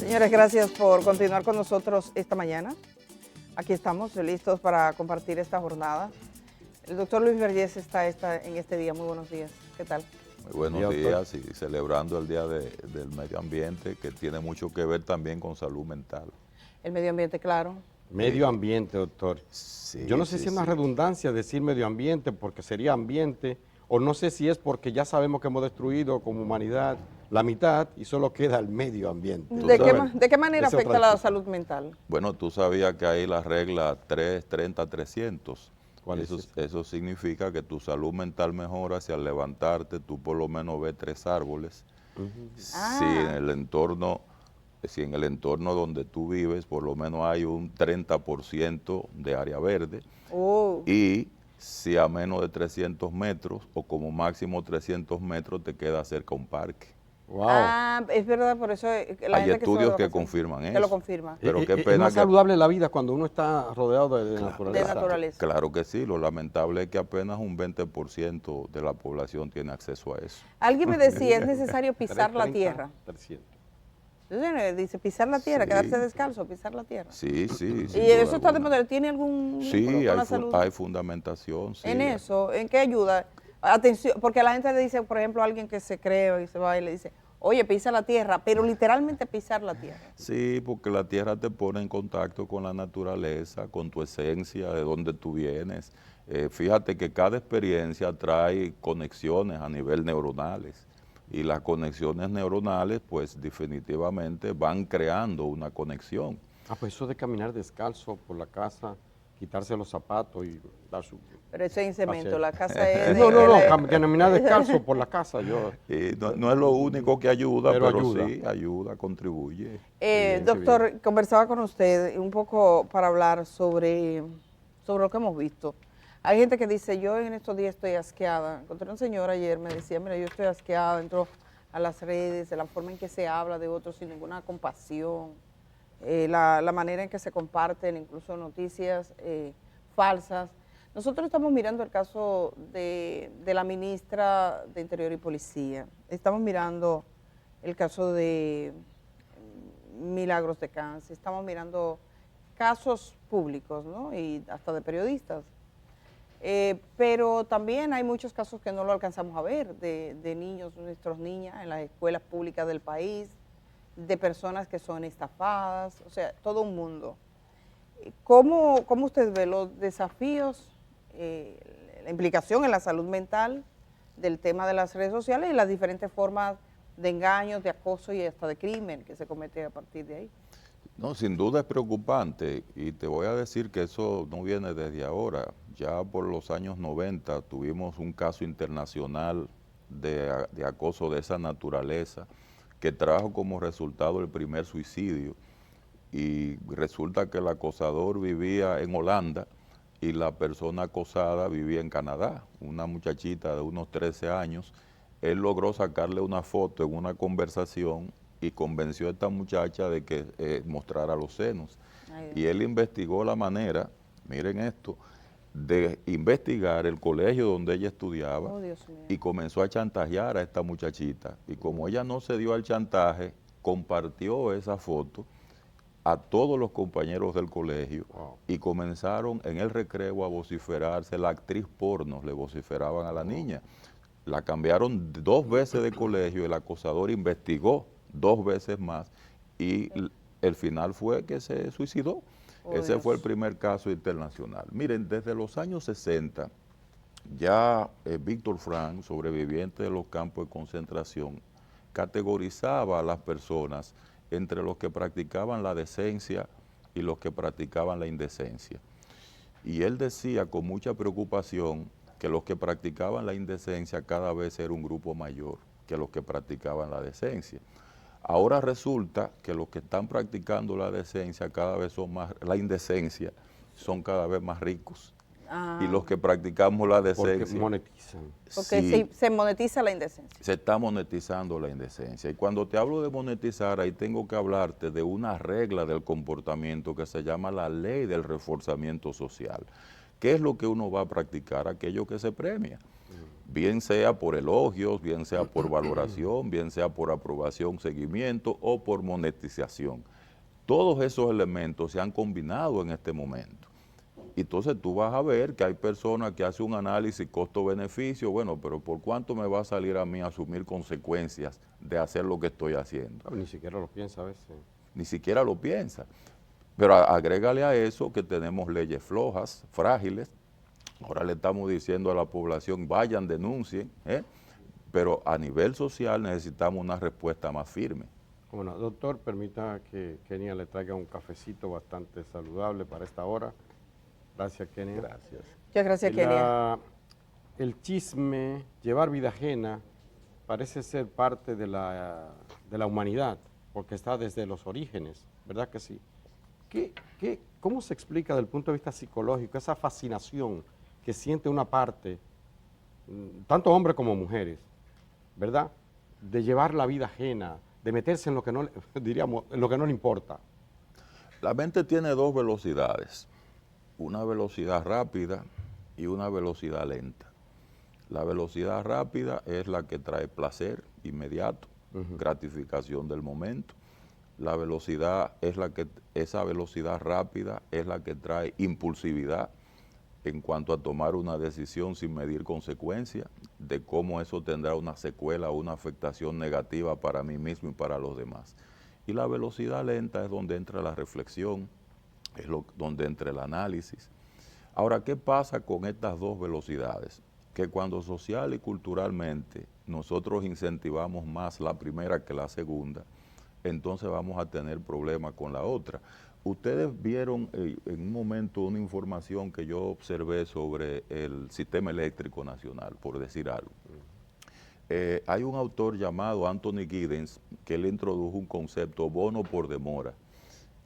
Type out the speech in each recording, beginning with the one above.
Señores, gracias por continuar con nosotros esta mañana. Aquí estamos listos para compartir esta jornada. El doctor Luis Vergés está en este día. Muy buenos días. ¿Qué tal? Muy buenos días y celebrando el Día del Medio Ambiente, que tiene mucho que ver también con salud mental. El medio ambiente, claro. Medio ambiente, doctor. Sí, Yo no sé si es una redundancia decir medio ambiente porque sería ambiente, o no sé si es porque ya sabemos que hemos destruido como humanidad la mitad y solo queda el medio ambiente. ¿De qué manera afecta la salud mental? Bueno, tú sabías que hay la regla 3-30-300. ¿Cuál es esa? Eso significa que tu salud mental mejora si al levantarte tú por lo menos ves 3 árboles. Si en el entorno donde tú vives por lo menos hay un 30% de área verde. Y si a menos de 300 metros o como máximo 300 metros te queda cerca un parque. Wow. Es verdad, por eso la hay gente estudios que confirman eso. Que lo confirma. Pero qué pena es más saludable la vida cuando uno está rodeado de naturaleza. De naturaleza. Claro que sí, lo lamentable es que apenas un 20% de la población tiene acceso a eso. Alguien me decía, es necesario pisar la tierra. 300. Entonces, dice, pisar la tierra, Sí. quedarse descalzo, pisar la tierra. Sí. ¿Y eso está de moda? ¿Tiene algún Sí, con la salud? hay fundamentación. Sí. En eso, ¿en qué ayuda? Atención, porque la gente le dice, por ejemplo, a alguien que se cree y se va y le dice, oye, pisa la tierra, pero literalmente pisar la tierra. Sí, porque la tierra te pone en contacto con la naturaleza, con tu esencia, de dónde tú vienes. Fíjate que cada experiencia trae conexiones a nivel neuronales y las conexiones neuronales pues definitivamente van creando una conexión. Pues eso de caminar descalzo por la casa, quitarse los zapatos y dar su... Pero eso es en cemento, la casa es... No, caminar descalzo por la casa. No es lo único que ayuda, pero ayuda. Sí, ayuda, contribuye. Doctor, conversaba con usted un poco para hablar sobre lo que hemos visto. Hay gente que dice, yo en estos días estoy asqueada. Encontré una señora ayer, me decía, mira, yo estoy asqueada, entro a las redes, de la forma en que se habla de otros sin ninguna compasión, la manera en que se comparten incluso noticias falsas. Nosotros estamos mirando el caso de la ministra de Interior y Policía. Estamos mirando el caso de Milagros de Cáncer. Estamos mirando casos públicos, ¿no? Y hasta de periodistas. Pero también hay muchos casos que no lo alcanzamos a ver, de niños, nuestros niñas en las escuelas públicas del país, de personas que son estafadas, o sea, todo un mundo. ¿Cómo usted ve los desafíos, la implicación en la salud mental del tema de las redes sociales y las diferentes formas de engaños, de acoso y hasta de crimen que se comete a partir de ahí? No, sin duda es preocupante y te voy a decir que eso no viene desde ahora. Ya por los años 90 tuvimos un caso internacional de acoso de esa naturaleza que trajo como resultado el primer suicidio y resulta que el acosador vivía en Holanda y la persona acosada vivía en Canadá, una muchachita de unos 13 años. Él logró sacarle una foto en una conversación y convenció a esta muchacha de que mostrara los senos. Y él investigó la manera, miren esto, de investigar el colegio donde ella estudiaba y comenzó a chantajear a esta muchachita. Y como ella no se dio al chantaje, compartió esa foto a todos los compañeros del colegio y comenzaron en el recreo a vociferarse, la actriz porno le vociferaban a la niña. La cambiaron 2 veces de colegio, el acosador investigó 2 veces más y el final fue que se suicidó. Ese fue el primer caso internacional. Miren, desde los años 60, ya Víctor Frank, sobreviviente de los campos de concentración, categorizaba a las personas entre los que practicaban la decencia y los que practicaban la indecencia. Y él decía con mucha preocupación que los que practicaban la indecencia cada vez era un grupo mayor que los que practicaban la decencia. Ahora resulta que los que están practicando la decencia cada vez son más, la indecencia, son cada vez más ricos. Y los que practicamos la decencia... Porque monetizan. Porque sí, se monetiza la indecencia. Se está monetizando la indecencia. Y cuando te hablo de monetizar, ahí tengo que hablarte de una regla del comportamiento que se llama la ley del reforzamiento social. ¿Qué es lo que uno va a practicar? Aquello que se premia. bien sea por elogios, bien sea por valoración, bien sea por aprobación, seguimiento o por monetización. Todos esos elementos se han combinado en este momento. Entonces tú vas a ver que hay personas que hacen un análisis costo-beneficio, bueno, pero ¿por cuánto me va a salir a mí asumir consecuencias de hacer lo que estoy haciendo? Ni siquiera lo piensa a veces. Ni siquiera lo piensa. Pero agrégale a eso que tenemos leyes flojas, frágiles. Ahora le estamos diciendo a la población, vayan, denuncien, pero a nivel social necesitamos una respuesta más firme. Bueno, doctor, permita que Kenia le traiga un cafecito bastante saludable para esta hora. Gracias, Kenia. Gracias. Muchas gracias, Kenia. El chisme, llevar vida ajena, parece ser parte de la humanidad, porque está desde los orígenes, ¿verdad que sí? ¿Cómo se explica desde el punto de vista psicológico esa fascinación que siente una parte, tanto hombres como mujeres, ¿verdad?, de llevar la vida ajena, de meterse en lo que no, diríamos, en lo que no le importa? La mente tiene dos velocidades, una velocidad rápida y una velocidad lenta. La velocidad rápida es la que trae placer inmediato, gratificación del momento. La velocidad es esa velocidad rápida es la que trae impulsividad en cuanto a tomar una decisión sin medir consecuencias, de cómo eso tendrá una secuela o una afectación negativa para mí mismo y para los demás. Y la velocidad lenta es donde entra la reflexión, donde entra el análisis. Ahora, ¿qué pasa con estas dos velocidades? Que cuando social y culturalmente nosotros incentivamos más la primera que la segunda, entonces vamos a tener problemas con la otra. Ustedes vieron en un momento una información que yo observé sobre el sistema eléctrico nacional, por decir algo. Hay un autor llamado Anthony Giddens que él introdujo un concepto, bono por demora.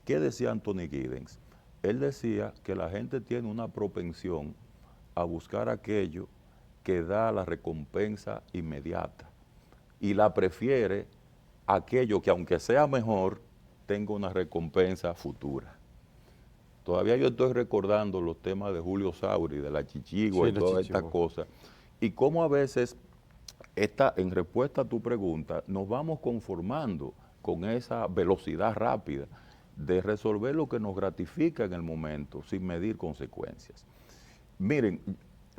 ¿Qué decía Anthony Giddens? Él decía que la gente tiene una propensión a buscar aquello que da la recompensa inmediata y la prefiere aquello que, aunque sea mejor, tenga una recompensa futura. Todavía yo estoy recordando los temas de Julio Sauri, de la chichigua, sí, y todas estas cosas, y cómo a veces, en respuesta a tu pregunta, nos vamos conformando con esa velocidad rápida de resolver lo que nos gratifica en el momento, sin medir consecuencias. Miren,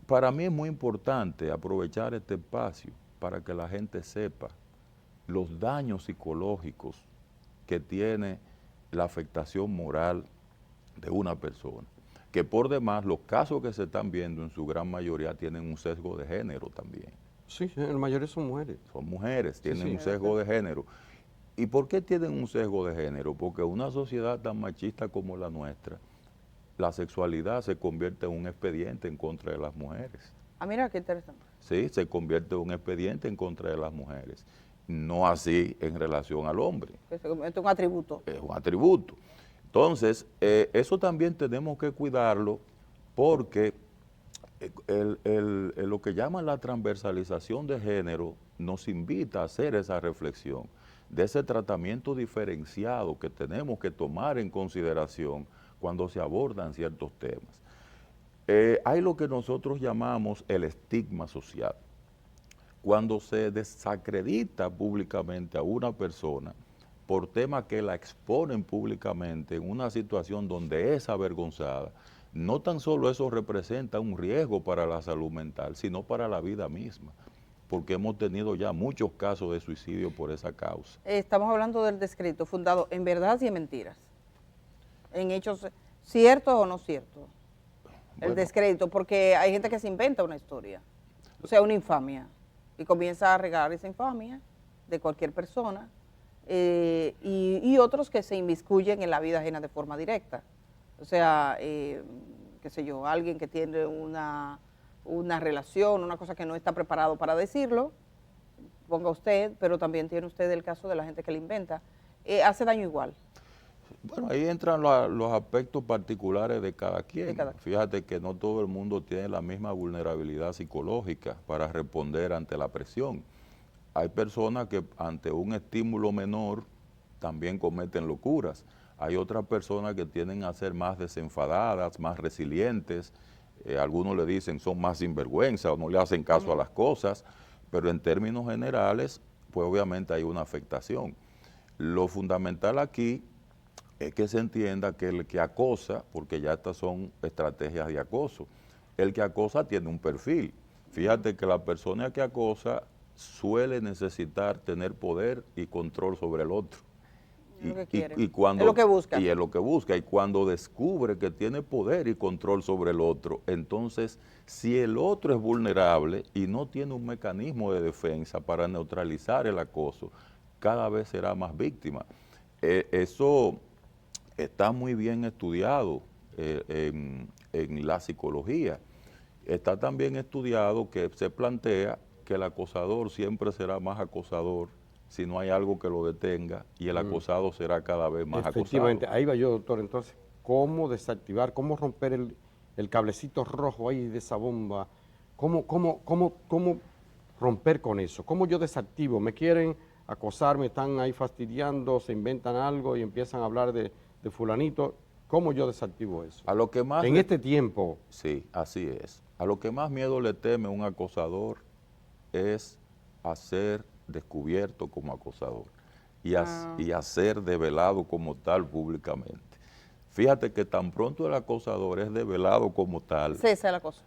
para mí es muy importante aprovechar este espacio para que la gente sepa los daños psicológicos que tiene la afectación moral de una persona. Que por demás, los casos que se están viendo en su gran mayoría tienen un sesgo de género también. Sí, en la mayoría son mujeres. Son mujeres, tienen un sesgo de género. ¿Y por qué tienen un sesgo de género? Porque una sociedad tan machista como la nuestra, la sexualidad se convierte en un expediente en contra de las mujeres. Ah, mira, qué interesante. Sí, se convierte en un expediente en contra de las mujeres. No así en relación al hombre. Es un atributo. Es un atributo. Entonces, eso también tenemos que cuidarlo porque lo que llaman la transversalización de género nos invita a hacer esa reflexión de ese tratamiento diferenciado que tenemos que tomar en consideración cuando se abordan ciertos temas. Hay lo que nosotros llamamos el estigma social. Cuando se desacredita públicamente a una persona por temas que la exponen públicamente en una situación donde es avergonzada, no tan solo eso representa un riesgo para la salud mental, sino para la vida misma, porque hemos tenido ya muchos casos de suicidio por esa causa. Estamos hablando del descrito, fundado en verdad y en mentiras, en hechos ciertos o no ciertos. El descrédito, porque hay gente que se inventa una historia, o sea, una infamia, y comienza a regar esa infamia de cualquier persona, y otros que se inmiscuyen en la vida ajena de forma directa. O sea, qué sé yo, alguien que tiene una relación, una cosa que no está preparado para decirlo, ponga usted, pero también tiene usted el caso de la gente que le inventa, hace daño igual. Bueno, ahí entran los aspectos particulares de cada quien. Fíjate que no todo el mundo tiene la misma vulnerabilidad psicológica para responder ante la presión. Hay personas que ante un estímulo menor también cometen locuras. Hay otras personas que tienden a ser más desenfadadas, más resilientes, algunos le dicen son más sinvergüenza o no le hacen caso a las cosas, pero en términos generales, pues obviamente hay una afectación. Lo fundamental aquí es que se entienda que el que acosa, porque ya estas son estrategias de acoso, el que acosa tiene un perfil. Fíjate que la persona que acosa suele necesitar tener poder y control sobre el otro. Es lo que quiere. Cuando, Es lo que busca. Y es lo que busca. Y cuando descubre que tiene poder y control sobre el otro, entonces, si el otro es vulnerable y no tiene un mecanismo de defensa para neutralizar el acoso, cada vez será más víctima. Eso está muy bien estudiado en la psicología. Está también estudiado que se plantea que el acosador siempre será más acosador si no hay algo que lo detenga, y el acosado será cada vez más acosado. Efectivamente, ahí va yo, doctor. Entonces, ¿cómo desactivar, cómo romper el cablecito rojo ahí de esa bomba? ¿Cómo romper con eso? ¿Cómo yo desactivo? Me quieren acosar, me están ahí fastidiando, se inventan algo y empiezan a hablar de fulanito. ¿Cómo yo desactivo eso? A lo que más en este tiempo. Sí, así es. A lo que más miedo le teme un acosador es a ser descubierto como acosador y a ser develado como tal públicamente. Fíjate que tan pronto el acosador es develado como tal, Cesa la cosa.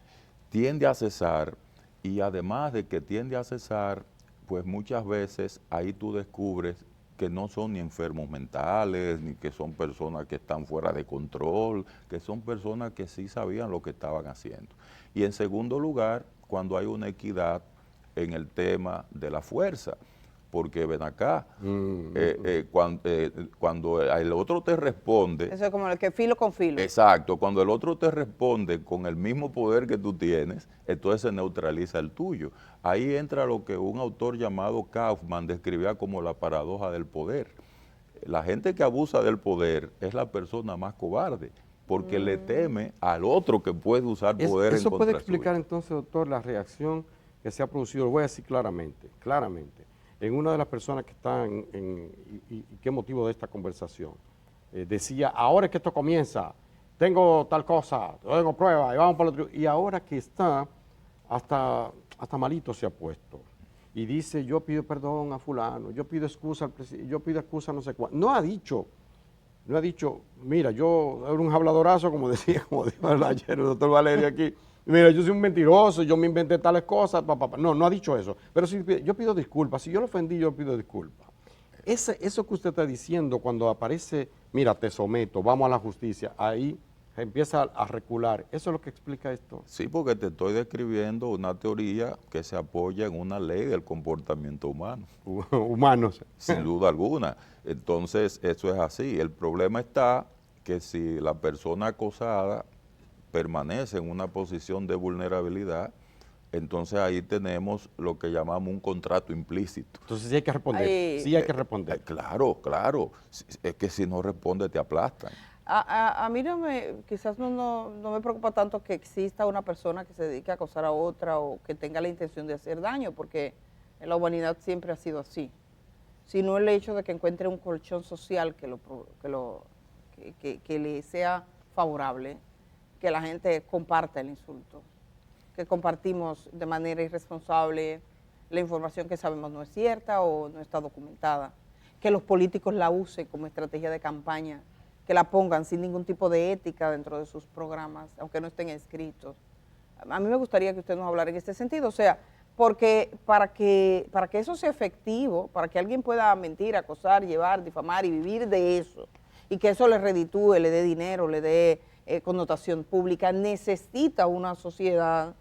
tiende a cesar, y además de que tiende a cesar, pues muchas veces ahí tú descubres que no son ni enfermos mentales, ni que son personas que están fuera de control, que son personas que sí sabían lo que estaban haciendo. Y en segundo lugar, cuando hay una equidad en el tema de la fuerza, porque ven acá, cuando el otro te responde... Eso es como el que filo con filo. Exacto, cuando el otro te responde con el mismo poder que tú tienes, entonces se neutraliza el tuyo. Ahí entra lo que un autor llamado Kaufman describía como la paradoja del poder. La gente que abusa del poder es la persona más cobarde, porque le teme al otro que puede usar poder en Eso contra puede explicar suya. entonces, doctor, la reacción que se ha producido, lo voy a decir claramente, en una de las personas que están y qué motivo de esta conversación. Decía, ahora es que esto comienza, tengo tal cosa, tengo pruebas, y vamos por otro. Y ahora que está, hasta malito se ha puesto. Y dice, yo pido perdón a fulano, yo pido excusa al presidente, yo pido excusa a no sé cuál. No ha dicho, mira, yo era un habladorazo, como dijo ayer el doctor Valerio aquí. Mira, yo soy un mentiroso, yo me inventé tales cosas. No ha dicho eso. Pero sí, yo pido disculpas. Si yo lo ofendí, yo pido disculpas. Eso que usted está diciendo cuando aparece, mira, te someto, vamos a la justicia, ahí empieza a recular. ¿Eso es lo que explica esto? Sí, porque te estoy describiendo una teoría que se apoya en una ley del comportamiento humano. Humanos. Sin duda alguna. Entonces, eso es así. El problema está que si la persona acosada permanece en una posición de vulnerabilidad, entonces ahí tenemos lo que llamamos un contrato implícito. Entonces sí hay que responder, sí hay que responder. Claro, claro. Es que si no responde te aplastan. A mí quizás no me preocupa tanto que exista una persona que se dedique a acosar a otra o que tenga la intención de hacer daño, porque en la humanidad siempre ha sido así. Sino el hecho de que encuentre un colchón social que le sea favorable, que la gente comparta el insulto, que compartimos de manera irresponsable la información que sabemos no es cierta o no está documentada, que los políticos la usen como estrategia de campaña, que la pongan sin ningún tipo de ética dentro de sus programas, aunque no estén escritos. A mí me gustaría que usted nos hablara en este sentido, o sea, porque para que eso sea efectivo, para que alguien pueda mentir, acosar, llevar, difamar y vivir de eso, y que eso le reditúe, le dé dinero, le dé connotación pública, necesita una sociedad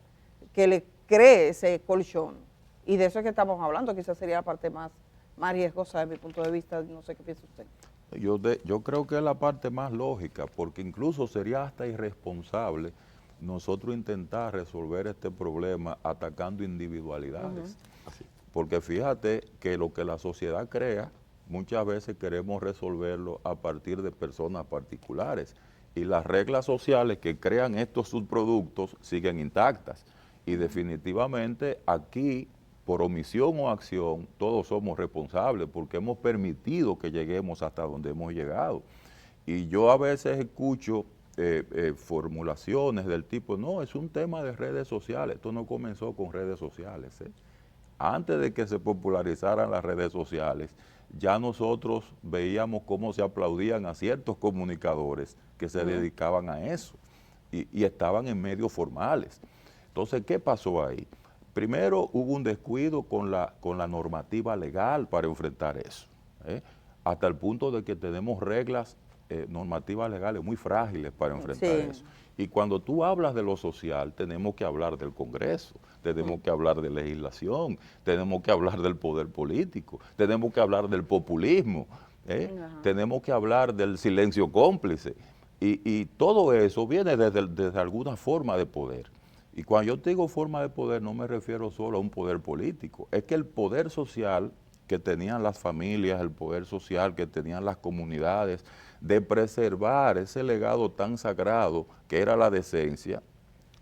que le cree ese colchón. Y de eso es que estamos hablando, quizás sería la parte más riesgosa de mi punto de vista, no sé qué piensa usted. Yo creo que es la parte más lógica, porque incluso sería hasta irresponsable nosotros intentar resolver este problema atacando individualidades. Porque fíjate que lo que la sociedad crea, muchas veces queremos resolverlo a partir de personas particulares. Y las reglas sociales que crean estos subproductos siguen intactas. Y definitivamente aquí, por omisión o acción, todos somos responsables porque hemos permitido que lleguemos hasta donde hemos llegado. Y yo a veces escucho formulaciones del tipo, no, es un tema de redes sociales. Esto no comenzó con redes sociales. Antes de que se popularizaran las redes sociales, ya nosotros veíamos cómo se aplaudían a ciertos comunicadores que se dedicaban a eso y estaban en medios formales. Entonces, ¿qué pasó ahí? Primero hubo un descuido con la normativa legal para enfrentar eso, hasta el punto de que tenemos reglas normativas legales muy frágiles para enfrentar eso. Y cuando tú hablas de lo social, tenemos que hablar del Congreso, tenemos que hablar de legislación, tenemos que hablar del poder político, tenemos que hablar del populismo, tenemos que hablar del silencio cómplice. Y todo eso viene desde alguna forma de poder. Y cuando yo te digo forma de poder, no me refiero solo a un poder político, es que el poder social que tenían las familias, el poder social que tenían las comunidades, de preservar ese legado tan sagrado que era la decencia,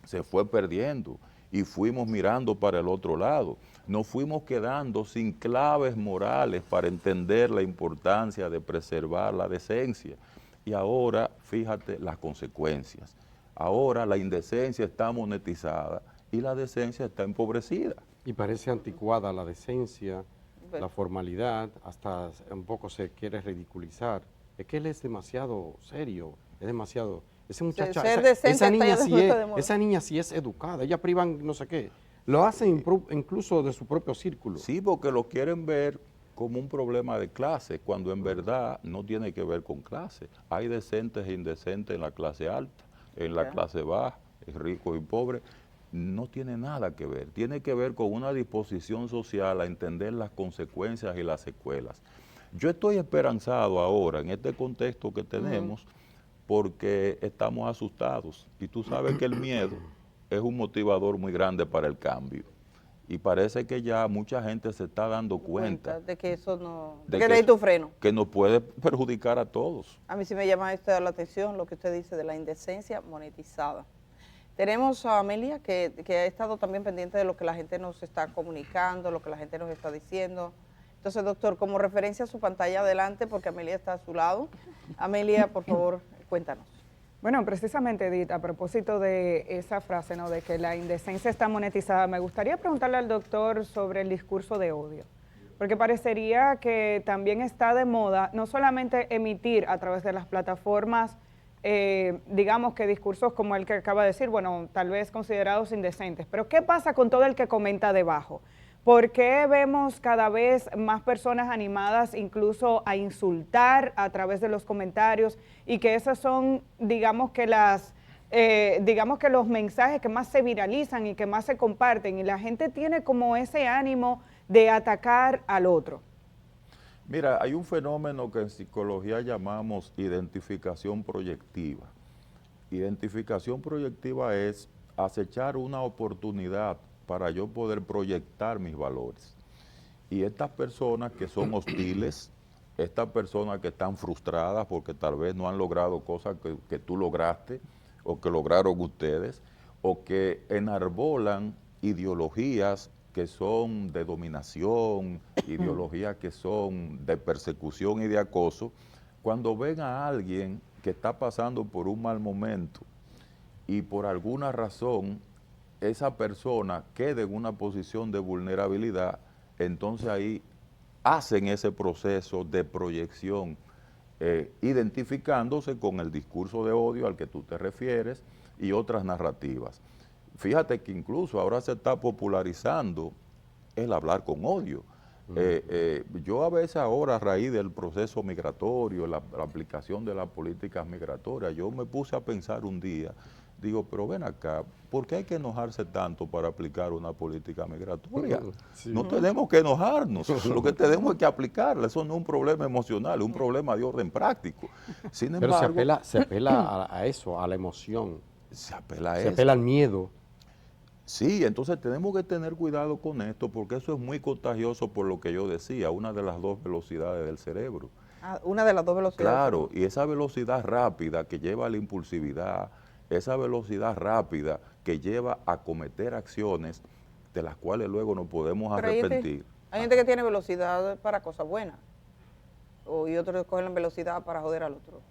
se fue perdiendo y fuimos mirando para el otro lado. Nos fuimos quedando sin claves morales para entender la importancia de preservar la decencia. Y ahora, fíjate las consecuencias. Ahora la indecencia está monetizada y la decencia está empobrecida. Y parece anticuada la decencia, la formalidad, hasta un poco se quiere ridiculizar. Es que él es demasiado serio, es demasiado... Ese muchacho, esa niña sí es educada, ella privan no sé qué. Lo hacen incluso de su propio círculo. Sí, porque lo quieren ver como un problema de clase, cuando en verdad no tiene que ver con clase. Hay decentes e indecentes en la clase alta, en la clase baja, rico y pobre. No tiene nada que ver. Tiene que ver con una disposición social a entender las consecuencias y las secuelas. Yo estoy esperanzado ahora en este contexto que tenemos porque estamos asustados. Y tú sabes que el miedo es un motivador muy grande para el cambio. Y parece que ya mucha gente se está dando cuenta de que eso no... de que necesita un freno. Que nos puede perjudicar a todos. A mí sí me llama esto la atención, lo que usted dice de la indecencia monetizada. Tenemos a Amelia, que ha estado también pendiente de lo que la gente nos está comunicando, lo que la gente nos está diciendo. Entonces, doctor, como referencia a su pantalla adelante, porque Amelia está a su lado. Amelia, por favor, cuéntanos. Bueno, precisamente, Edith, a propósito de esa frase, ¿no?, de que la indecencia está monetizada, me gustaría preguntarle al doctor sobre el discurso de odio, porque parecería que también está de moda no solamente emitir a través de las plataformas, digamos que discursos como el que acaba de decir, bueno, tal vez considerados indecentes, pero ¿qué pasa con todo el que comenta debajo? ¿Por qué vemos cada vez más personas animadas incluso a insultar a través de los comentarios y que esos son, digamos que los mensajes que más se viralizan y que más se comparten y la gente tiene como ese ánimo de atacar al otro? Mira, hay un fenómeno que en psicología llamamos identificación proyectiva. Identificación proyectiva es acechar una oportunidad para yo poder proyectar mis valores. Y estas personas que son hostiles, estas personas que están frustradas porque tal vez no han logrado cosas que tú lograste o que lograron ustedes, o que enarbolan ideologías que son de dominación, ideologías que son de persecución y de acoso, cuando ven a alguien que está pasando por un mal momento y por alguna razón esa persona queda en una posición de vulnerabilidad, entonces ahí hacen ese proceso de proyección, identificándose con el discurso de odio al que tú te refieres y otras narrativas. Fíjate que incluso ahora se está popularizando el hablar con odio. Yo a veces ahora, a raíz del proceso migratorio, la aplicación de las políticas migratorias, yo me puse a pensar un día, digo, pero ven acá, ¿por qué hay que enojarse tanto para aplicar una política migratoria? Sí. No tenemos que enojarnos, lo que tenemos es que aplicarla, eso no es un problema emocional, es un problema de orden práctico. Sin embargo, pero se apela a eso, a la emoción. Se apela a eso. Se apela al miedo. Sí, entonces tenemos que tener cuidado con esto porque eso es muy contagioso por lo que yo decía, una de las dos velocidades del cerebro. Una de las dos velocidades. Claro, y esa velocidad rápida que lleva a la impulsividad, esa velocidad rápida que lleva a cometer acciones de las cuales luego nos podemos arrepentir. Hay gente que tiene velocidad para cosas buenas y otros cogen velocidad para joder al otro.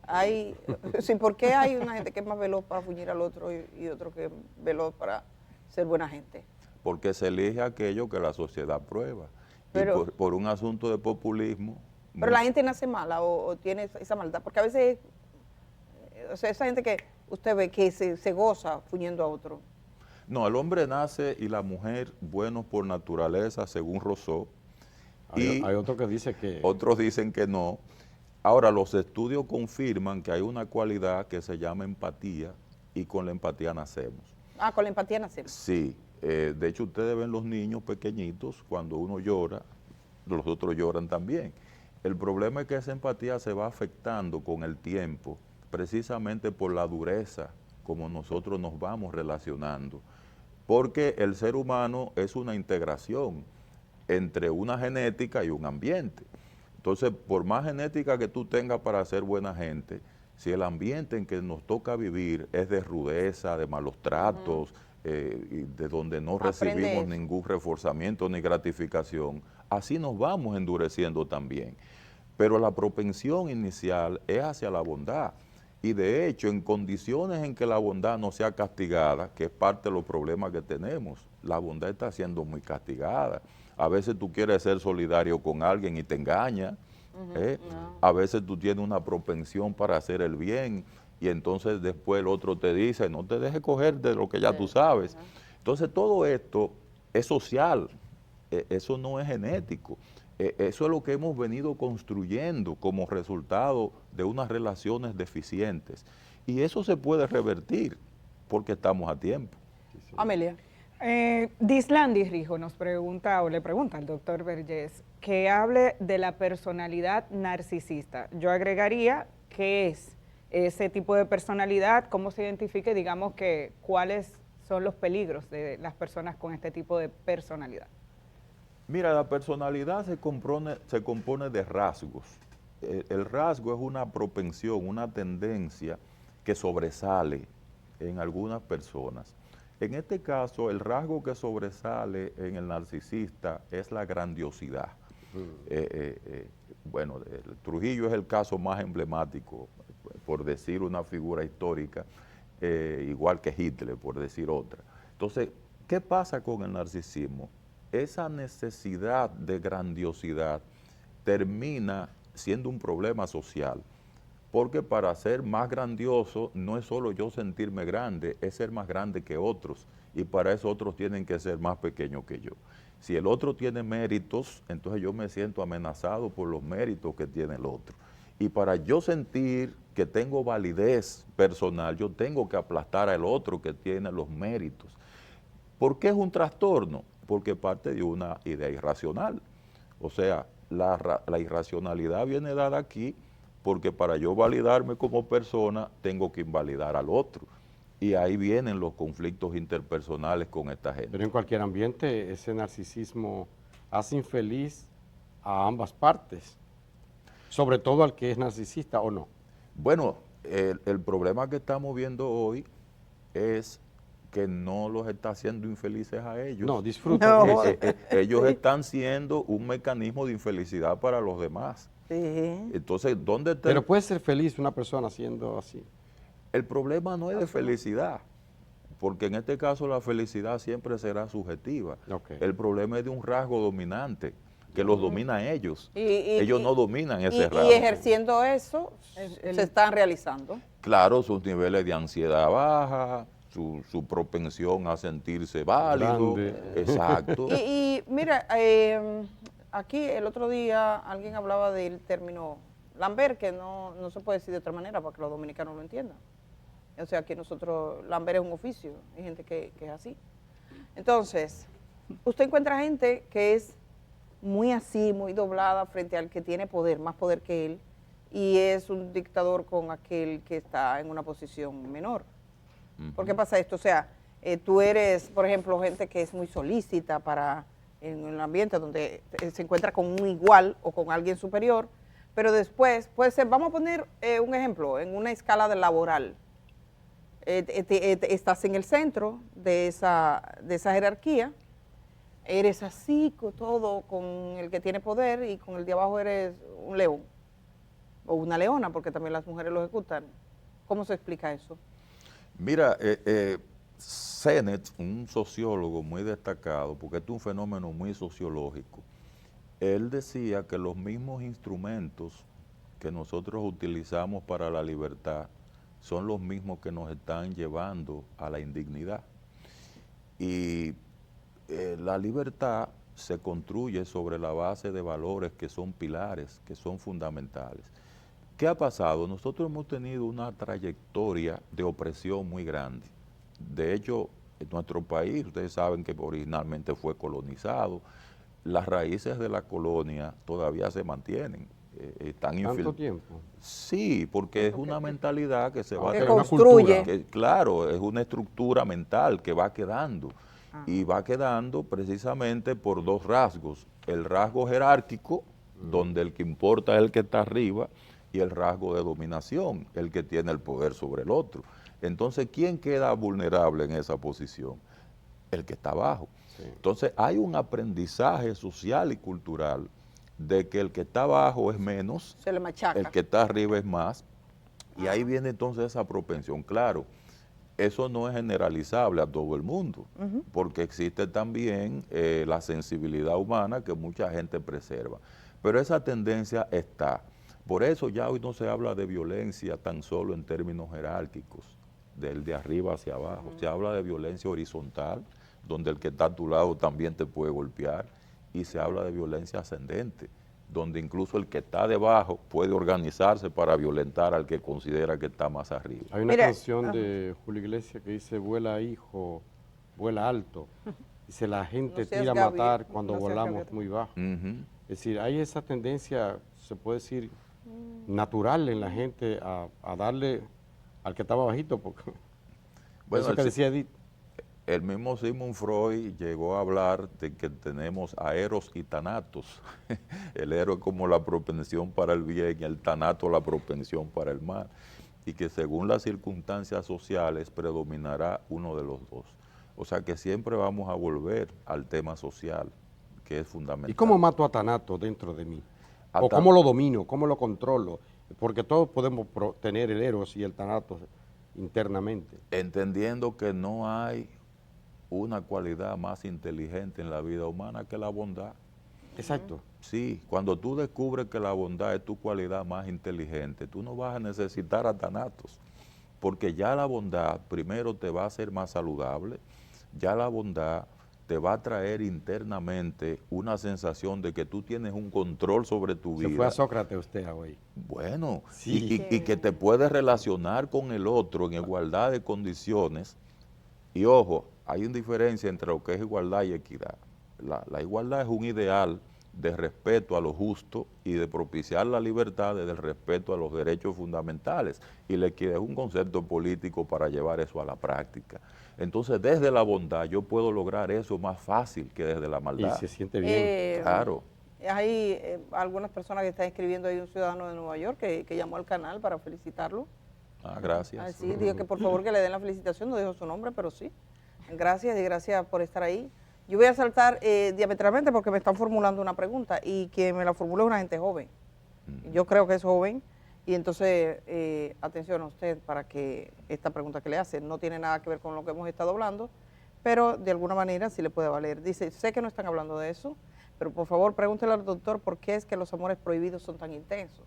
Hay, sí, ¿por qué hay una gente que es más veloz para fuñir al otro y otro que es veloz para ser buena gente? Porque se elige aquello que la sociedad aprueba. Pero- Y por un asunto de populismo. Pero la gente nace mala o tiene esa maldad, porque a veces, o sea, esa gente que usted ve que se goza fuñendo a otro. No, el hombre nace y la mujer buenos por naturaleza, según Rousseau. Y Hay otro que dice que... otros dicen que no. Ahora, los estudios confirman que hay una cualidad que se llama empatía y con la empatía nacemos. Ah, con la empatía nacemos. Sí, de hecho ustedes ven los niños pequeñitos, cuando uno llora, los otros lloran también. El problema es que esa empatía se va afectando con el tiempo, precisamente por la dureza como nosotros nos vamos relacionando. Porque el ser humano es una integración entre una genética y un ambiente. Entonces, por más genética que tú tengas para ser buena gente, si el ambiente en que nos toca vivir es de rudeza, de malos tratos, y de donde no Aprende recibimos eso. ningún reforzamiento ni gratificación, así nos vamos endureciendo también. Pero la propensión inicial es hacia la bondad. Y de hecho, en condiciones en que la bondad no sea castigada, que es parte de los problemas que tenemos, la bondad está siendo muy castigada. A veces tú quieres ser solidario con alguien y te engaña. A veces tú tienes una propensión para hacer el bien y entonces después el otro te dice, no te dejes coger de lo que ya tú sabes. Entonces todo esto es social, eso no es genético. Eso es lo que hemos venido construyendo como resultado de unas relaciones deficientes. Y eso se puede revertir porque estamos a tiempo. Amelia. Dislandi Rijo nos pregunta o le pregunta al doctor Vergés que hable de la personalidad narcisista. Yo agregaría qué es ese tipo de personalidad, cómo se identifica y digamos que cuáles son los peligros de las personas con este tipo de personalidad. Mira, la personalidad se compone de rasgos. El rasgo es una propensión, una tendencia que sobresale en algunas personas. En este caso, el rasgo que sobresale en el narcisista es la grandiosidad. Bueno, Trujillo es el caso más emblemático, por decir una figura histórica, igual que Hitler, por decir otra. Entonces, ¿qué pasa con el narcisismo? Esa necesidad de grandiosidad termina siendo un problema social, porque para ser más grandioso no es solo yo sentirme grande, es ser más grande que otros, y para eso otros tienen que ser más pequeños que yo. Si el otro tiene méritos, entonces yo me siento amenazado por los méritos que tiene el otro. Y para yo sentir que tengo validez personal, yo tengo que aplastar al otro que tiene los méritos. ¿Por qué es un trastorno? Porque parte de una idea irracional. O sea, la irracionalidad viene dada aquí porque para yo validarme como persona tengo que invalidar al otro. Y ahí vienen los conflictos interpersonales con esta gente. Pero en cualquier ambiente ese narcisismo hace infeliz a ambas partes, sobre todo al que es narcisista o no. Bueno, el problema que estamos viendo hoy es que no los está haciendo infelices a ellos. No, disfrutan. No. Ellos están siendo un mecanismo de infelicidad para los demás. Sí. Entonces, ¿dónde está? Pero puede ser feliz una persona siendo así. El problema no es de felicidad, porque en este caso la felicidad siempre será subjetiva. Ok. El problema es de un rasgo dominante, que los domina a ellos. Ellos no dominan ese y rasgo. Y ejerciendo eso, se están realizando. Claro, sus niveles de ansiedad baja, su propensión a sentirse válido. Grande. Exacto. Y mira, aquí el otro día alguien hablaba del término lamber, que no se puede decir de otra manera para que los dominicanos lo entiendan. O sea, aquí nosotros, lamber es un oficio, hay gente que es así. Entonces, usted encuentra gente que es muy así, muy doblada frente al que tiene poder, más poder que él, y es un dictador con aquel que está en una posición menor. ¿Por qué pasa esto? O sea, tú eres, por ejemplo, gente que es muy solícita para en el ambiente donde se encuentra con un igual o con alguien superior, pero después puede ser, vamos a poner un ejemplo, en una escala de laboral. Estás en el centro de esa jerarquía, eres así, con todo, con el que tiene poder y con el de abajo eres un león. o una leona, porque también las mujeres lo ejecutan. ¿Cómo se explica eso? Mira, Sennett, un sociólogo muy destacado, porque este es un fenómeno muy sociológico, él decía que los mismos instrumentos que nosotros utilizamos para la libertad son los mismos que nos están llevando a la indignidad. Y la libertad se construye sobre la base de valores que son pilares, que son fundamentales. ¿Qué ha pasado? Nosotros hemos tenido una trayectoria de opresión muy grande. De hecho, en nuestro país, ustedes saben que originalmente fue colonizado, las raíces de la colonia todavía se mantienen. ¿Tanto tiempo? Sí, porque es una mentalidad que se va Que una construye. cultura. claro, es una estructura mental que va quedando. Y va quedando precisamente por dos rasgos. El rasgo jerárquico, donde el que importa es el que está arriba, y el rasgo de dominación, el que tiene el poder sobre el otro. Entonces, ¿quién queda vulnerable en esa posición? El que está abajo. Sí. Entonces, hay un aprendizaje social y cultural de que el que está abajo es menos, Se le machaca. el que está arriba es más, y ahí viene entonces esa propensión. Claro, eso no es generalizable a todo el mundo, porque existe también la sensibilidad humana que mucha gente preserva. Pero esa tendencia está. Por eso ya hoy no se habla de violencia tan solo en términos jerárquicos, del de arriba hacia abajo. Se habla de violencia horizontal, donde el que está a tu lado también te puede golpear, y se habla de violencia ascendente, donde incluso el que está debajo puede organizarse para violentar al que considera que está más arriba. Hay una Mira, canción de Julio Iglesias que dice, vuela hijo, vuela alto. Dice, la gente No seas tira a gaviota, matar cuando no seas volamos gaviota. muy bajo. Ujú. Es decir, hay esa tendencia, se puede decir, natural en la gente a darle al que estaba bajito, porque Bueno, eso que el- decía Edith. El mismo Sigmund Freud llegó a hablar de que tenemos a eros y tanatos. El eros como la propensión para el bien y el tanato la propensión para el mal. Y que según las circunstancias sociales predominará uno de los dos. O sea que siempre vamos a volver al tema social, que es fundamental. ¿Y cómo mato a Tanato dentro de mí? A ¿O ta- cómo lo domino? ¿Cómo lo controlo? Porque todos podemos tener el Eros y el Tanato internamente. Entendiendo que no hay una cualidad más inteligente en la vida humana que la bondad. Exacto. Sí, cuando tú descubres que la bondad es tu cualidad más inteligente, tú no vas a necesitar a tanatos, porque ya la bondad primero te va a hacer más saludable, ya la bondad te va a traer internamente una sensación de que tú tienes un control sobre tu Se vida. fue a Sócrates usted hoy. Bueno, Sí. y que te puedes relacionar con el otro en igualdad de condiciones. Y ojo, hay una diferencia entre lo que es igualdad y equidad. La igualdad es un ideal de respeto a lo justo y de propiciar la libertad desde el respeto a los derechos fundamentales. Y la equidad es un concepto político para llevar eso a la práctica. Entonces, desde la bondad yo puedo lograr eso más fácil que desde la Y maldad. se siente bien. Claro. Hay algunas personas que están escribiendo, hay un ciudadano de Nueva York que llamó al canal para felicitarlo. Gracias. Así, dijo que por favor que le den la felicitación, no dijo su nombre, pero sí. Gracias y gracias por estar ahí. Yo voy a saltar diametralmente porque me están formulando una pregunta y quien me la formula es una gente joven. Yo creo que es joven y entonces atención a usted para que esta pregunta que le hace no tiene nada que ver con lo que hemos estado hablando, pero de alguna manera sí le puede valer. Dice, sé que no están hablando de eso, pero por favor pregúntele al doctor por qué es que los amores prohibidos son tan intensos.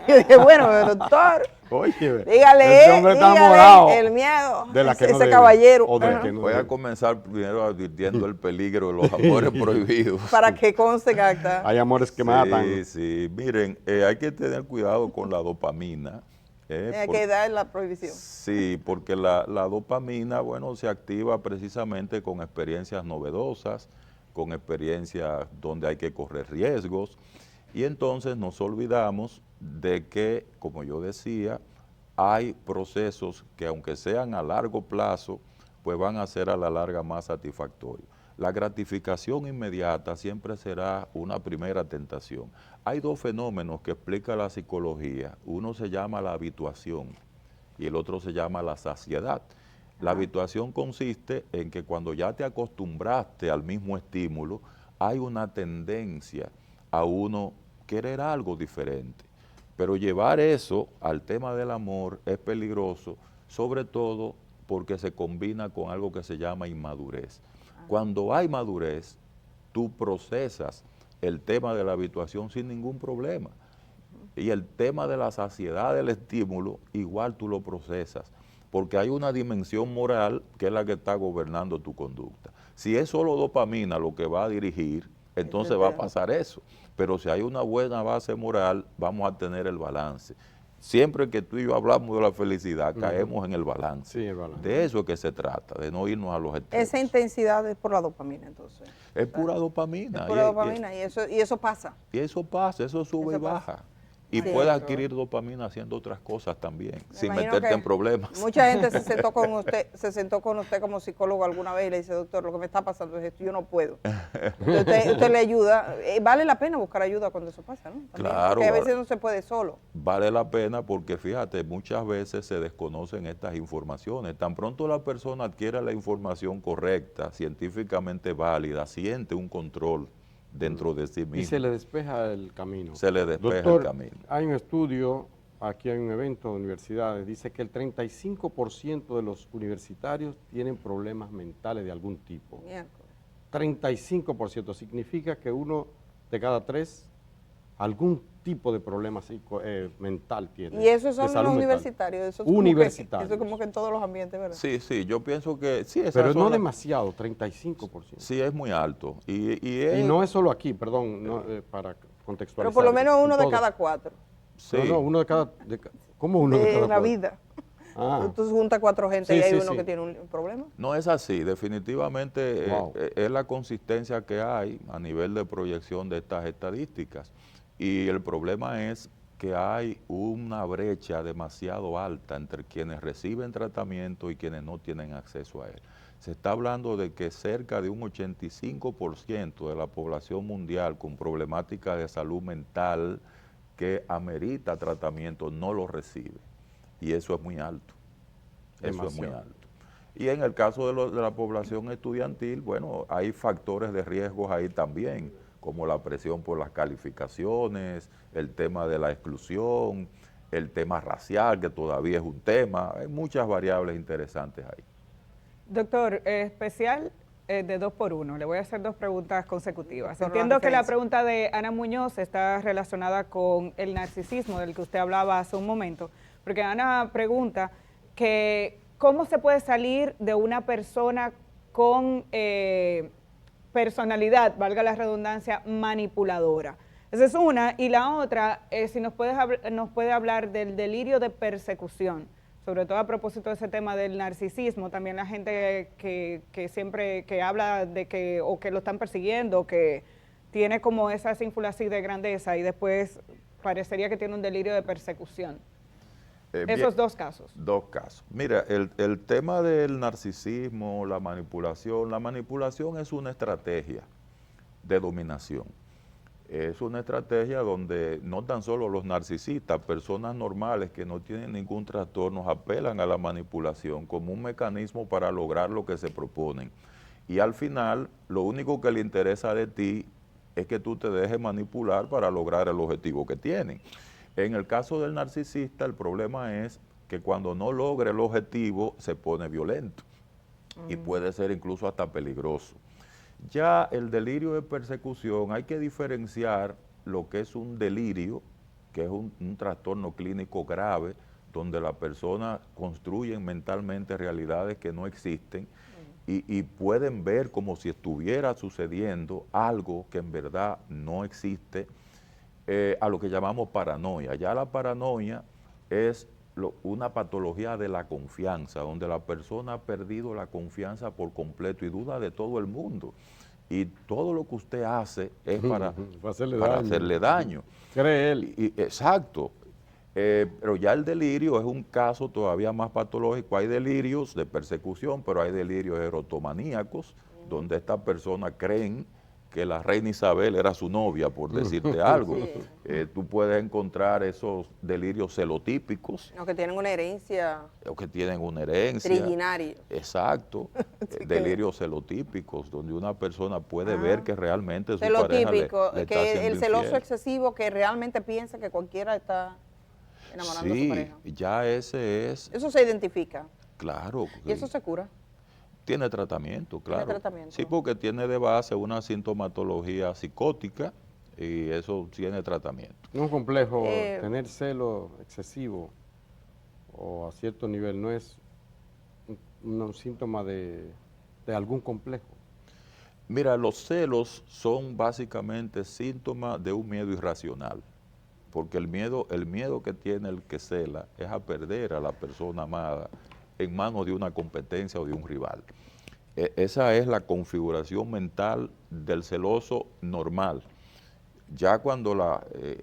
Yo dije, bueno, doctor, Oye, dígale, ese hombre está dígale enamorado el miedo, de la que ese no debe, caballero. o de la Ajá. que no Voy a debe. comenzar primero advirtiendo el peligro de los amores prohibidos. Para que conste que acta. Hay amores que matan. Sí, sí. Miren, hay que tener cuidado con la dopamina. Hay que dar la prohibición. Sí, porque la dopamina, bueno, se activa precisamente con experiencias novedosas, con experiencias donde hay que correr riesgos, y entonces nos olvidamos de que, como yo decía, hay procesos que aunque sean a largo plazo, pues van a ser a la larga más satisfactorios. La gratificación inmediata siempre será una primera tentación. Hay dos fenómenos que explica la psicología. Uno se llama la habituación y el otro se llama la saciedad. La habituación consiste en que cuando ya te acostumbraste al mismo estímulo, hay una tendencia a uno querer algo diferente. Pero llevar eso al tema del amor es peligroso, sobre todo porque se combina con algo que se llama inmadurez. Cuando hay madurez, tú procesas el tema de la habituación sin ningún problema. Y el tema de la saciedad del estímulo, igual tú lo procesas, porque hay una dimensión moral que es la que está gobernando tu conducta. Si es solo dopamina lo que va a dirigir, entonces va a pasar eso. Pero si hay una buena base moral, vamos a tener el balance. Siempre que tú y yo hablamos de la felicidad, caemos en el balance. Sí, el balance. De eso es que se trata, de no irnos a los extremos. Esa intensidad es por la dopamina, entonces. Es pura dopamina. Es pura dopamina y eso pasa. Y eso pasa, eso sube y baja. Y Sí. puedes adquirir dopamina haciendo otras cosas también, sin imagino meterte que en problemas. Mucha gente se sentó con usted como psicólogo alguna vez y le dice, doctor, lo que me está pasando es esto, yo no puedo. Entonces, usted le ayuda. Vale la pena buscar ayuda cuando eso pasa, ¿no? También, Claro, porque a veces no se puede solo. Vale la pena porque fíjate, muchas veces se desconocen estas informaciones. Tan pronto la persona adquiere la información correcta, científicamente válida, siente un control dentro de sí mismo. Y se le despeja el camino. Se le despeja Doctor, el camino. Hay un estudio, aquí hay un evento de universidades, dice que el 35% de los universitarios tienen problemas mentales de algún tipo. Miércoles. 35% significa que uno de cada 3 algún tipo de problema mental tiene. Y esos son de salud los mental. universitarios. Eso es como Universitarios. eso es como que en todos los ambientes, ¿verdad? Sí, sí, yo pienso que sí, esas Pero son no las- demasiado, 35%. Sí, es muy alto. Y no es solo aquí, perdón, para contextualizar. Pero por lo menos en uno de todo. cada 4 sí. No, uno de cada... ¿Cómo uno de cada en la 4? vida. Ah. Entonces junta 4 gente Sí, y hay sí, uno sí. que tiene un problema. No es así, definitivamente Wow. es la consistencia que hay a nivel de proyección de estas estadísticas. Y el problema es que hay una brecha demasiado alta entre quienes reciben tratamiento y quienes no tienen acceso a él. Se está hablando de que cerca de un 85% de la población mundial con problemática de salud mental que amerita tratamiento no lo recibe. Y eso es muy alto. Eso es muy Demasiado. alto. Y en el caso de la población estudiantil, bueno, hay factores de riesgos ahí también, como la presión por las calificaciones, el tema de la exclusión, el tema racial, que todavía es un tema. Hay muchas variables interesantes ahí. Doctor, especial de 2 por 1. Le voy a hacer 2 preguntas consecutivas. Por la Entiendo que la referencia. pregunta de Ana Muñoz está relacionada con el narcisismo del que usted hablaba hace un momento, porque Ana pregunta que cómo se puede salir de una persona con personalidad, valga la redundancia, manipuladora. Esa es una. Y la otra, si nos puede hablar del delirio de persecución, sobre todo a propósito de ese tema del narcisismo, también la gente que siempre que habla de que o que lo están persiguiendo, que tiene como esa ínfula así de grandeza y después parecería que tiene un delirio de persecución. Bien, Esos 2 casos. 2 casos. Mira, el tema del narcisismo, la manipulación es una estrategia de dominación. Es una estrategia donde no tan solo los narcisistas, personas normales que no tienen ningún trastorno, apelan a la manipulación como un mecanismo para lograr lo que se proponen. Y al final, lo único que le interesa de ti es que tú te dejes manipular para lograr el objetivo que tienen. En el caso del narcisista, el problema es que cuando no logra el objetivo, se pone violento y puede ser incluso hasta peligroso. Ya el delirio de persecución, hay que diferenciar lo que es un delirio, que es un trastorno clínico grave, donde la persona construye mentalmente realidades que no existen y pueden ver como si estuviera sucediendo algo que en verdad no existe, a lo que llamamos paranoia. Ya la paranoia es una patología de la confianza, donde la persona ha perdido la confianza por completo y duda de todo el mundo. Y todo lo que usted hace es para hacerle daño. Cree él. Exacto. Pero ya el delirio es un caso todavía más patológico. Hay delirios de persecución, pero hay delirios erotomaníacos, donde estas personas creen que la reina Isabel era su novia, por decirte algo. Tú puedes encontrar esos delirios celotípicos. Los que tienen una herencia O que tienen una herencia. triginaria. Exacto. Así que- delirios celotípicos, donde una persona puede ver que realmente su de lo pareja típico, le está que haciendo el celoso infiel. excesivo que realmente piensa que cualquiera está enamorando a su Sí, pareja. ya ese es, Eso se identifica claro, y eso se cura. tiene tratamiento, claro. tratamiento. Sí, porque tiene de base una sintomatología psicótica y eso tiene tratamiento. No es un complejo, Eh, tener celo excesivo o a cierto nivel no es un síntoma de algún complejo. Mira, los celos son básicamente síntomas de un miedo irracional, porque el miedo que tiene el que cela es a perder a la persona amada en manos de una competencia o de un rival. Esa es la configuración mental del celoso normal. Ya cuando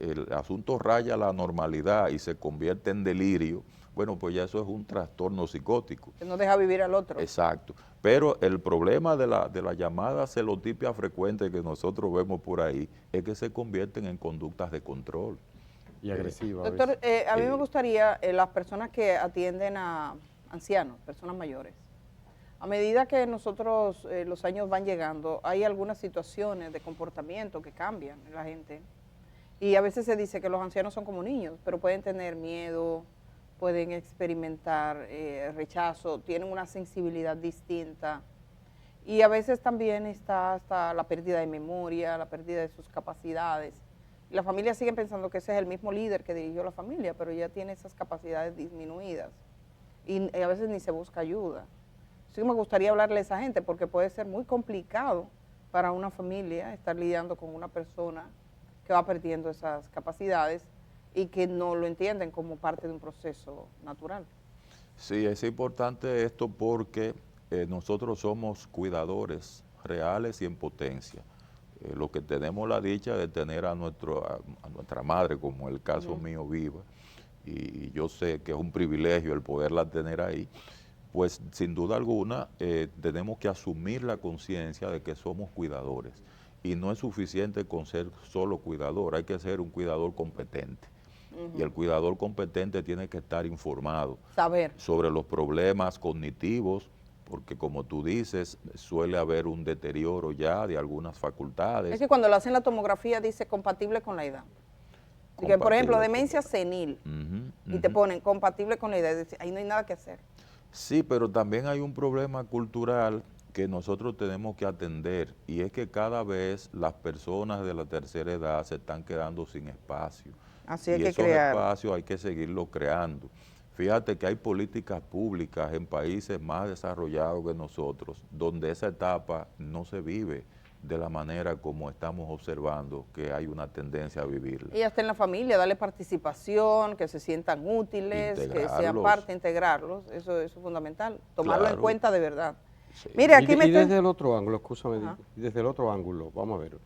el asunto raya la normalidad y se convierte en delirio, bueno, pues ya eso es un trastorno psicótico. Que no deja vivir al otro. Exacto. Pero el problema de la llamada celotipia frecuente que nosotros vemos por ahí es que se convierten en conductas de control. Y agresiva a Doctor, veces. a mí me gustaría, las personas que atienden a ancianos, personas mayores, a medida que nosotros, los años van llegando, hay algunas situaciones de comportamiento que cambian en la gente. Y a veces se dice que los ancianos son como niños, pero pueden tener miedo, pueden experimentar rechazo, tienen una sensibilidad distinta. Y a veces también está hasta la pérdida de memoria, la pérdida de sus capacidades. Y la familia sigue pensando que ese es el mismo líder que dirigió la familia, pero ya tiene esas capacidades disminuidas. Y a veces ni se busca ayuda. Sí me gustaría hablarle a esa gente porque puede ser muy complicado para una familia estar lidiando con una persona que va perdiendo esas capacidades y que no lo entienden como parte de un proceso natural. Sí, es importante esto porque nosotros somos cuidadores reales y en potencia. Los que tenemos la dicha de tener a nuestra madre, como el caso mío, viva, y yo sé que es un privilegio el poderla tener ahí, pues sin duda alguna tenemos que asumir la conciencia de que somos cuidadores. Y no es suficiente con ser solo cuidador, hay que ser un cuidador competente. Y el cuidador competente tiene que estar informado Saber. sobre los problemas cognitivos, porque como tú dices, suele haber un deterioro ya de algunas facultades. Es que cuando le hacen la tomografía dice compatible con la edad. Que, por ejemplo, demencia senil, y te ponen compatible con la edad, es decir, ahí no hay nada que hacer. Sí, pero también hay un problema cultural que nosotros tenemos que atender, y es que cada vez las personas de la tercera edad se están quedando sin espacio. Así hay y que esos crear. espacios hay que seguirlos creando. Fíjate que hay políticas públicas en países más desarrollados que nosotros, donde esa etapa no se vive de la manera como estamos observando que hay una tendencia a vivirla. Y hasta en la familia, darle participación, que se sientan útiles, que sean Integrarlos. parte, integrarlos, eso es fundamental, tomarlo en Claro. cuenta de verdad. Sí. Mire, aquí me y estoy... desde el otro ángulo, escúchame, Ajá. y desde el otro ángulo, vamos a ver,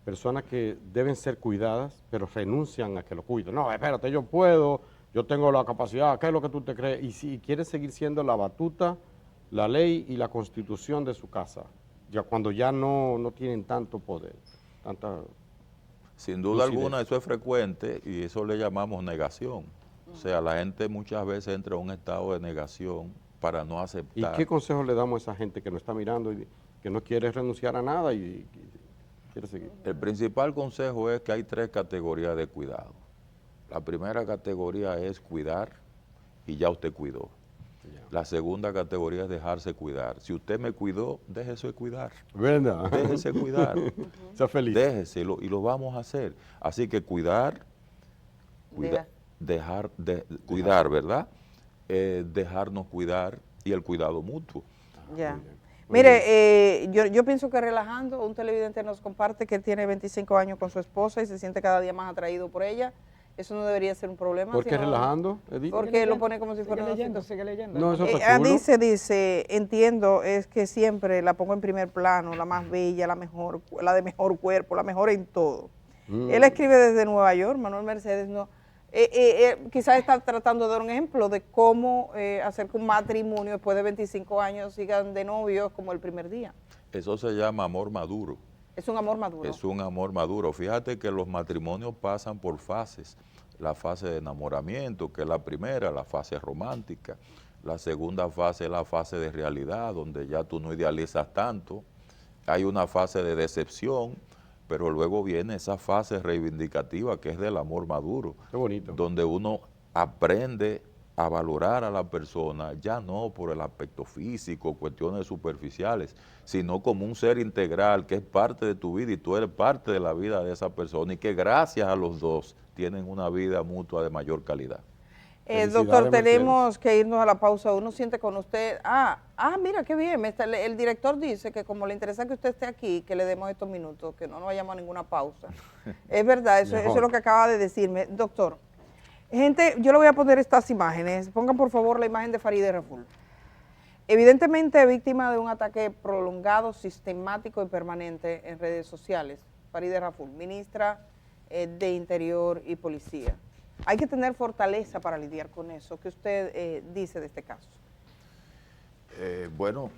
personas que deben ser cuidadas, pero renuncian a que lo cuiden. No, espérate, yo puedo, yo tengo la capacidad, ¿qué es lo que tú te crees? Y si quieres seguir siendo la batuta, la ley y la constitución de su casa, ya cuando ya no tienen tanto poder, tanta... Sin duda lucidez. alguna eso es frecuente y eso le llamamos negación. O sea, la gente muchas veces entra en un estado de negación para no ¿Y aceptar. qué consejo le damos a esa gente que nos está mirando y que no quiere renunciar a nada y quiere seguir? El principal consejo es que hay 3 categorías de cuidado. La primera categoría es cuidar y ya usted cuidó. La segunda categoría es dejarse cuidar. Si usted me cuidó, déjese de cuidar. ¿Verdad? Déjese cuidar. Sea feliz. Déjese y lo vamos a hacer. Así que cuidar, cuidar, ¿verdad? Dejarnos cuidar y el cuidado mutuo. Ya. Muy bien. Mire, yo pienso que relajando, un televidente nos comparte que él tiene 25 años con su esposa y se siente cada día más atraído por ella. Eso no debería ser un problema. ¿Por qué sino- relajando, Edith? Porque lo pone como si fuera Sigue una leyendo, situación. sigue leyendo. No, eso está chulo. Dice, entiendo, es que siempre la pongo en primer plano, la más bella, la mejor, la de mejor cuerpo, la mejor en todo. Él escribe desde Nueva York, Manuel Mercedes, no. Quizás está tratando de dar un ejemplo de cómo hacer que un matrimonio después de 25 años sigan de novios como el primer día. Eso se llama amor maduro. Es un amor maduro. Es un amor maduro. Fíjate que los matrimonios pasan por fases. La fase de enamoramiento, que es la primera, la fase romántica, La segunda fase es la fase de realidad, donde ya tú no idealizas tanto. Hay una fase de decepción, pero luego viene esa fase reivindicativa que es del amor maduro. Qué bonito. Donde uno aprende a valorar a la persona, ya no por el aspecto físico, cuestiones superficiales, sino como un ser integral que es parte de tu vida y tú eres parte de la vida de esa persona y que gracias a los dos tienen una vida mutua de mayor calidad. Doctor, tenemos que irnos a la pausa. Uno siente con usted, mira qué bien, el director dice que como le interesa que usted esté aquí, que le demos estos minutos, que no nos vayamos a ninguna pausa. Es verdad, eso es lo que acaba de decirme. Doctor, gente, yo le voy a poner estas imágenes. Pongan por favor la imagen de Farideh Raful. Evidentemente víctima de un ataque prolongado, sistemático y permanente en redes sociales. Farideh Raful, ministra de Interior y Policía. Hay que tener fortaleza para lidiar con eso. ¿Qué usted dice de este caso? Bueno,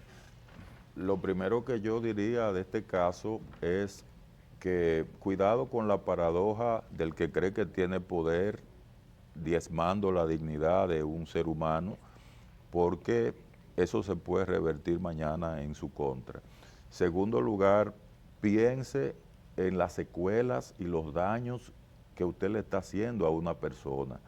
lo primero que yo diría de este caso es que cuidado con la paradoja del que cree que tiene poder diezmando la dignidad de un ser humano, porque eso se puede revertir mañana en su contra. Segundo lugar, piense en las secuelas y los daños que usted le está haciendo a una persona.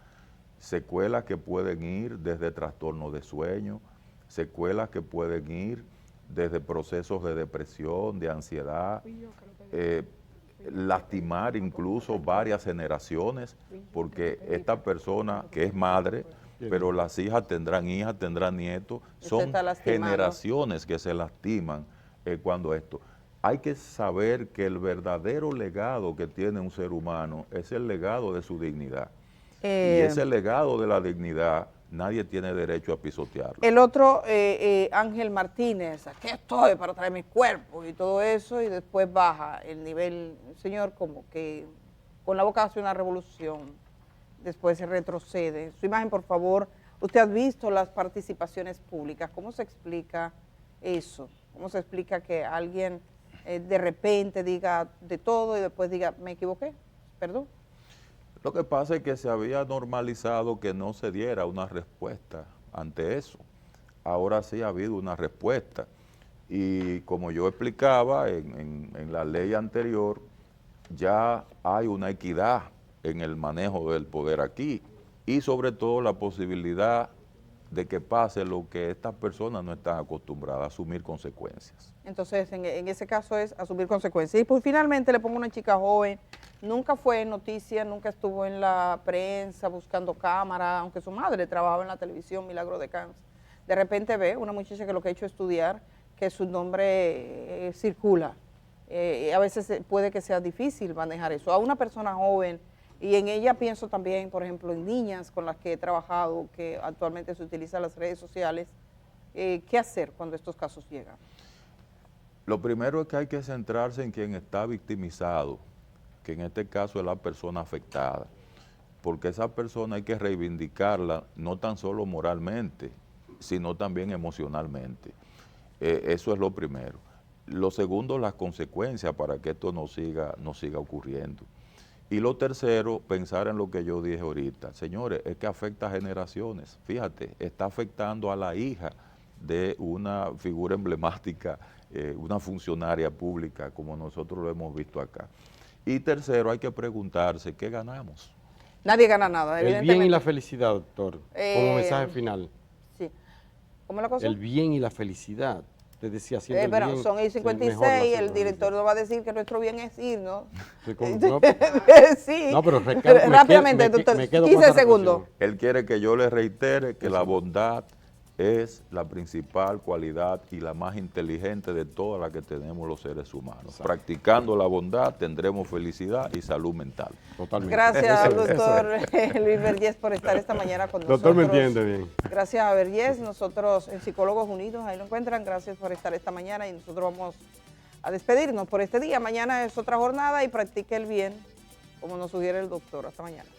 Secuelas que pueden ir desde trastornos de sueño, secuelas que pueden ir desde procesos de depresión, de ansiedad, lastimar incluso varias generaciones, porque esta persona que es madre, pero las hijas tendrán nietos, son generaciones que se lastiman cuando esto. Hay que saber que el verdadero legado que tiene un ser humano es el legado de su dignidad. Y ese legado de la dignidad, nadie tiene derecho a pisotearlo. El otro, Ángel Martínez, aquí estoy para traer mi cuerpo y todo eso, y después baja el nivel, señor, como que con la boca hace una revolución, después se retrocede. Su imagen, por favor. Usted ha visto las participaciones públicas, ¿cómo se explica eso? ¿Cómo se explica que alguien de repente diga de todo y después diga, me equivoqué, perdón? Lo que pasa es que se había normalizado que no se diera una respuesta ante eso. Ahora sí ha habido una respuesta. Y como yo explicaba en la ley anterior, ya hay una equidad en el manejo del poder aquí y sobre todo la posibilidad de que pase lo que estas personas no están acostumbradas a asumir consecuencias. Entonces, en ese caso es asumir consecuencias. Y pues finalmente le pongo una chica joven, nunca fue noticia, nunca estuvo en la prensa buscando cámara, aunque su madre trabajaba en la televisión, Milagro de Cáncer. De repente ve una muchacha que lo que ha hecho es estudiar, que su nombre circula. A veces puede que sea difícil manejar eso. A una persona joven, y en ella pienso también, por ejemplo, en niñas con las que he trabajado, que actualmente se utilizan las redes sociales, ¿qué hacer cuando estos casos llegan? Lo primero es que hay que centrarse en quien está victimizado, que en este caso es la persona afectada, porque esa persona hay que reivindicarla no tan solo moralmente, sino también emocionalmente. Eso es lo primero. Lo segundo, las consecuencias para que esto no siga ocurriendo. Y lo tercero, pensar en lo que yo dije ahorita. Señores, es que afecta a generaciones. Fíjate, está afectando a la hija de una figura emblemática, una funcionaria pública, como nosotros lo hemos visto acá. Y tercero, hay que preguntarse, ¿qué ganamos? Nadie gana nada, evidentemente. El bien y la felicidad, doctor, como mensaje final. Sí. ¿Cómo es la cosa? El bien y la felicidad. Te decía, haciendo el pero bien, son el 56, el director nos va a decir que nuestro bien es ir, ¿no? Sí. No, pero rápidamente, doctor, 15 segundos. Él quiere que yo le reitere que la bondad es la principal cualidad y la más inteligente de todas las que tenemos los seres humanos. Exacto. Practicando la bondad tendremos felicidad y salud mental. Totalmente. Gracias al doctor Luis Vergés por estar esta mañana con nosotros. Doctor, me entiende bien. Gracias a Vergés, nosotros en Psicólogos Unidos, ahí lo encuentran. Gracias por estar esta mañana y nosotros vamos a despedirnos por este día. Mañana es otra jornada y practique el bien, como nos sugiere el doctor. Hasta mañana.